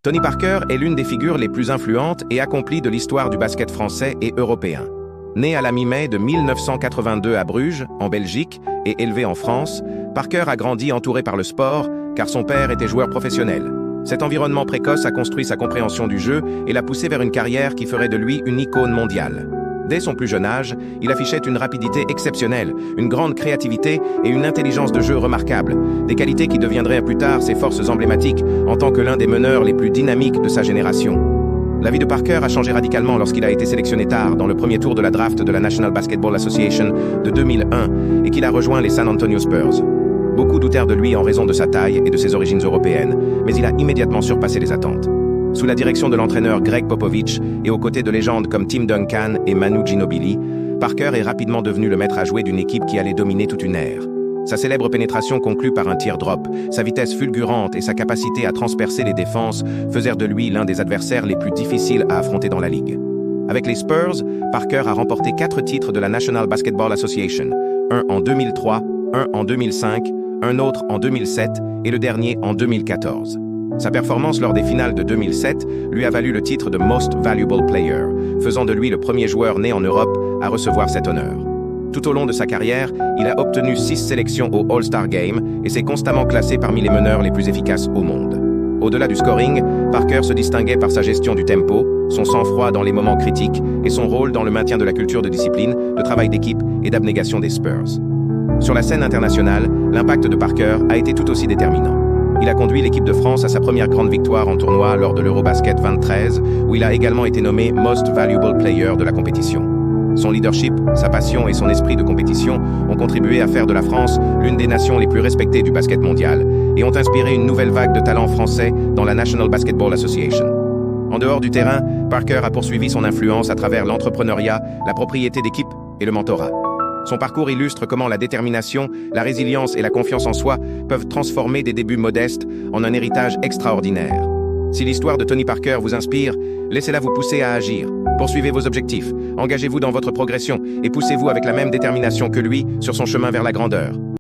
Tony Parker est l'une des figures les plus influentes et accomplies de l'histoire du basket français et européen. Né à la mi-mai de 1982 à Bruges, en Belgique, et élevé en France, Parker a grandi entouré par le sport, car son père était joueur professionnel. Cet environnement précoce a construit sa compréhension du jeu et l'a poussé vers une carrière qui ferait de lui une icône mondiale. Dès son plus jeune âge, il affichait une rapidité exceptionnelle, une grande créativité et une intelligence de jeu remarquable, des qualités qui deviendraient plus tard ses forces emblématiques en tant que l'un des meneurs les plus dynamiques de sa génération. La vie de Parker a changé radicalement lorsqu'il a été sélectionné tard dans le premier tour de la draft de la National Basketball Association de 2001 et qu'il a rejoint les San Antonio Spurs. Beaucoup doutèrent de lui en raison de sa taille et de ses origines européennes, mais il a immédiatement surpassé les attentes. Sous la direction de l'entraîneur Greg Popovich et aux côtés de légendes comme Tim Duncan et Manu Ginobili, Parker est rapidement devenu le maître à jouer d'une équipe qui allait dominer toute une ère. Sa célèbre pénétration conclue par un teardrop, sa vitesse fulgurante et sa capacité à transpercer les défenses faisaient de lui l'un des adversaires les plus difficiles à affronter dans la ligue. Avec les Spurs, Parker a remporté 4 titres de la National Basketball Association, un en 2003, un en 2005, un autre en 2007 et le dernier en 2014. Sa performance lors des finales de 2007 lui a valu le titre de Most Valuable Player, faisant de lui le premier joueur né en Europe à recevoir cet honneur. Tout au long de sa carrière, il a obtenu 6 sélections au All-Star Game et s'est constamment classé parmi les meneurs les plus efficaces au monde. Au-delà du scoring, Parker se distinguait par sa gestion du tempo, son sang-froid dans les moments critiques et son rôle dans le maintien de la culture de discipline, de travail d'équipe et d'abnégation des Spurs. Sur la scène internationale, l'impact de Parker a été tout aussi déterminant. Il a conduit l'équipe de France à sa première grande victoire en tournoi lors de l'Eurobasket 2013, où il a également été nommé Most Valuable Player de la compétition. Son leadership, sa passion et son esprit de compétition ont contribué à faire de la France l'une des nations les plus respectées du basket mondial et ont inspiré une nouvelle vague de talents français dans la National Basketball Association. En dehors du terrain, Parker a poursuivi son influence à travers l'entrepreneuriat, la propriété d'équipe et le mentorat. Son parcours illustre comment la détermination, la résilience et la confiance en soi peuvent transformer des débuts modestes en un héritage extraordinaire. Si l'histoire de Tony Parker vous inspire, laissez-la vous pousser à agir. Poursuivez vos objectifs, engagez-vous dans votre progression et poussez-vous avec la même détermination que lui sur son chemin vers la grandeur.